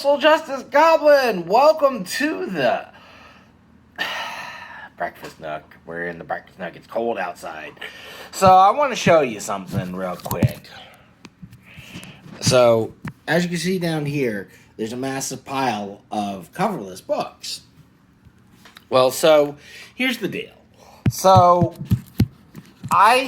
Social Justice Goblin, welcome to the breakfast nook. We're in the breakfast nook. It's cold outside. So I want to show you something real quick. So, as you can see down here, there's a massive pile of coverless books. Well, so here's the deal. So I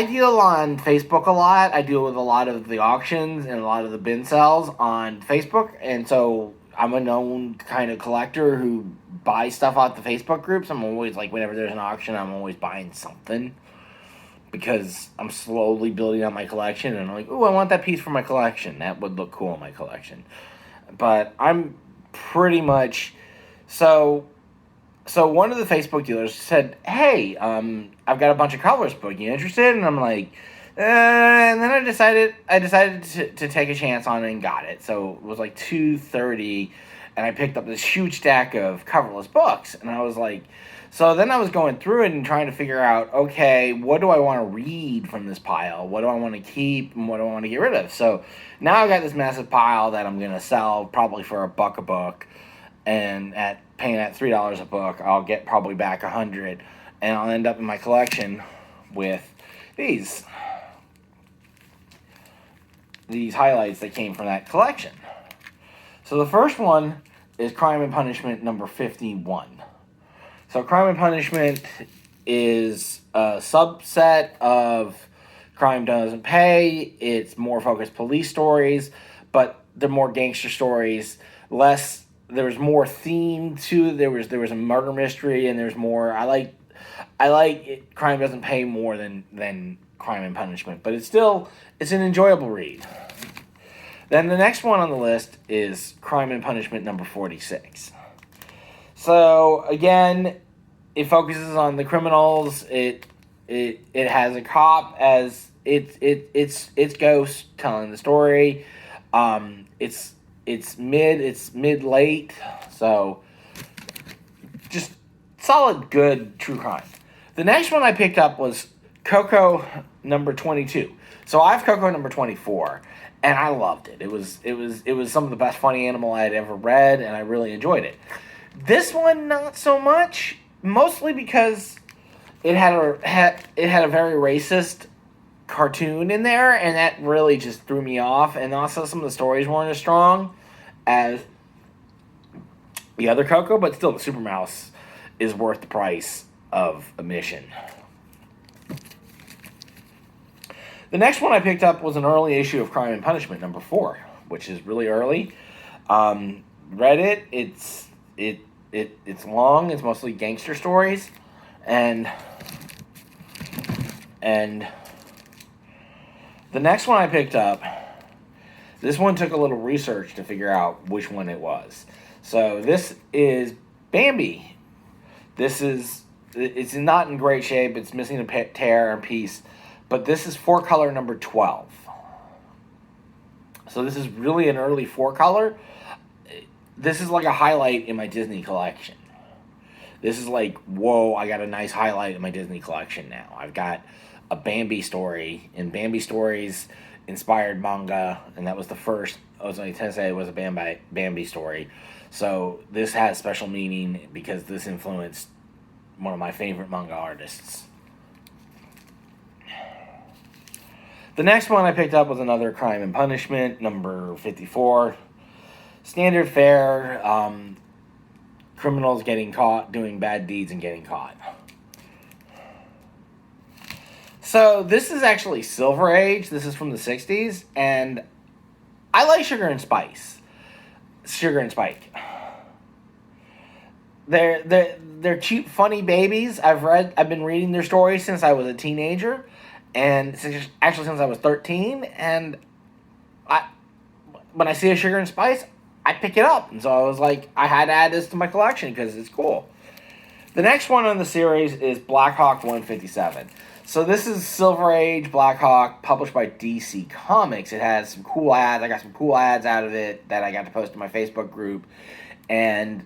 deal on Facebook a lot. I deal with a lot of the auctions and a lot of the bin sales on Facebook, and so I'm a known kind of collector who buys stuff off the Facebook groups. I'm always like, whenever there's an auction, I'm always buying something because I'm slowly building up my collection, and I'm like, ooh, I want that piece for my collection. That would look cool in my collection. But I'm pretty much so. So one of the Facebook dealers said, "Hey, I've got a bunch of colors book. You interested?" And I'm like, and then I decided to take a chance on it and got it. So it was like 2:30, and I picked up this huge stack of coverless books, and I was like, so then I was going through it and trying to figure out, okay, what do I want to read from this pile? What do I want to keep, and what do I want to get rid of? So now I've got this massive pile that I'm gonna sell probably for $1 a book. And at paying at $3 a book, I'll get probably back 100, and I'll end up in my collection with these highlights that came from that collection. So the first one is Crime and Punishment number 51. So Crime and Punishment is a subset of Crime Doesn't Pay. It's more focused police stories, but they're more gangster stories, less. There was more theme to. There was a murder mystery, and there's more. I like it. Crime Doesn't Pay more than Crime and Punishment, but it's an enjoyable read. Then the next one on the list is Crime and Punishment number 46. So again, it focuses on the criminals. It has a cop as it's ghost telling the story. It's mid late, so just solid, good true crime. The next one I picked up was Coco number 22. So I have Coco number 24, and I loved it. It was some of the best funny animal I had ever read, and I really enjoyed it. This one not so much, mostly because it had a very racist cartoon in there, and that really just threw me off. And also some of the stories weren't as strong as the other Coco, but still the Super Mouse is worth the price of admission. The next one I picked up was an early issue of Crime and Punishment number 4, which is really early. Read it. It's long. It's mostly gangster stories, and the next one I picked up. This one took a little research to figure out which one it was. So this is Bambi. It's not in great shape. It's missing a tear and piece. But this is 4-color number 12. So this is really an early 4-color. This is like a highlight in my Disney collection. This is like, whoa, I got a nice highlight in my Disney collection now. I've got a Bambi story, and Bambi stories inspired manga, and that was the first. I was only 10 to say it was a Bambi story. So this has special meaning because this influenced one of my favorite manga artists. The next one I picked up was another Crime and Punishment, number 54. Standard fare, criminals getting caught doing bad deeds and getting caught. So this is actually Silver Age. This is from the 60s, and I like Sugar and Spice. Sugar and Spike. They're cute, funny babies. I've been reading their stories since I was a teenager, and since I was 13. And when I see a Sugar and Spice, I pick it up, and so I was like, I had to add this to my collection because it's cool. The next one on the series is Black Hawk 157. So this is Silver Age Black Hawk, published by DC Comics. It has some cool ads. I got some cool ads out of it that I got to post in my Facebook group. And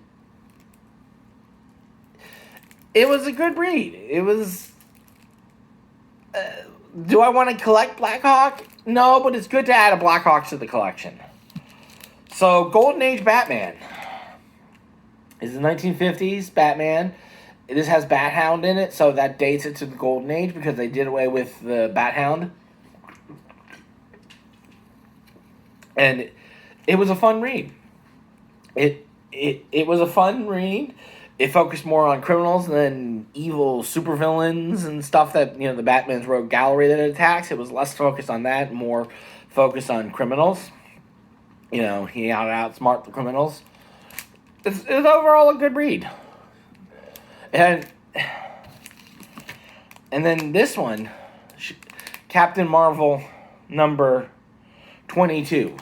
it was a good read. It was... do I want to collect Black Hawk? No, but it's good to add a Blackhawks to the collection. So, Golden Age Batman is the 1950s Batman. This has Bat Hound in it, so that dates it to the Golden Age because they did away with the Bat Hound. And it was a fun read. It was a fun read. It focused more on criminals than evil supervillains and stuff that, the Batman's Rogue Gallery that it attacks. It was less focused on that, more focused on criminals. He outsmart the criminals. It's overall a good read. And then this one, Captain Marvel number 22.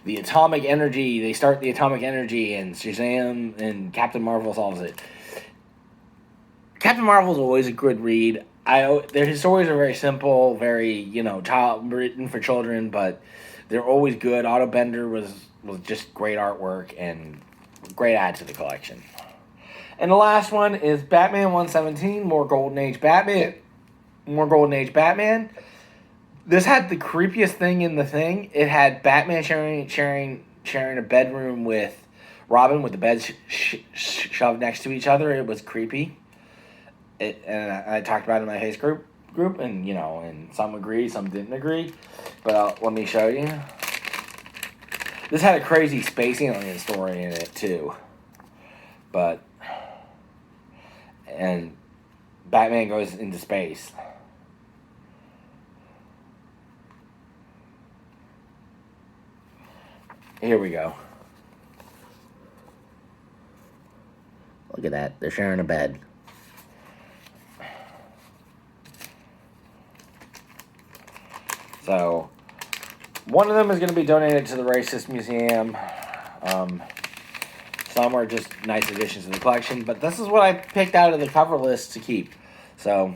The atomic energy, they start the atomic energy, and Shazam and Captain Marvel solves it. Captain Marvel is always a good read. Their stories are very simple, very, written for children, but they're always good. Otto Bender was just great artwork and great add to the collection. And the last one is Batman 117, more Golden Age Batman. This had the creepiest thing in the thing. It had Batman sharing a bedroom with Robin, with the beds shoved next to each other. It was creepy. And I talked about it in my Haze group, and and some agreed, some didn't agree. But let me show you. This had a crazy space alien story in it too. And Batman goes into space. Here we go. Look at that. They're sharing a bed. So, one of them is going to be donated to the Racist Museum. Some are just nice additions to the collection. But this is what I picked out of the cover list to keep. So,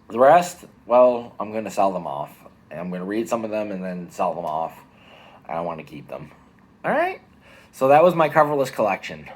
the rest, well, I'm going to sell them off. And I'm going to read some of them and then sell them off. I don't want to keep them. Alright? So that was my coverless collection.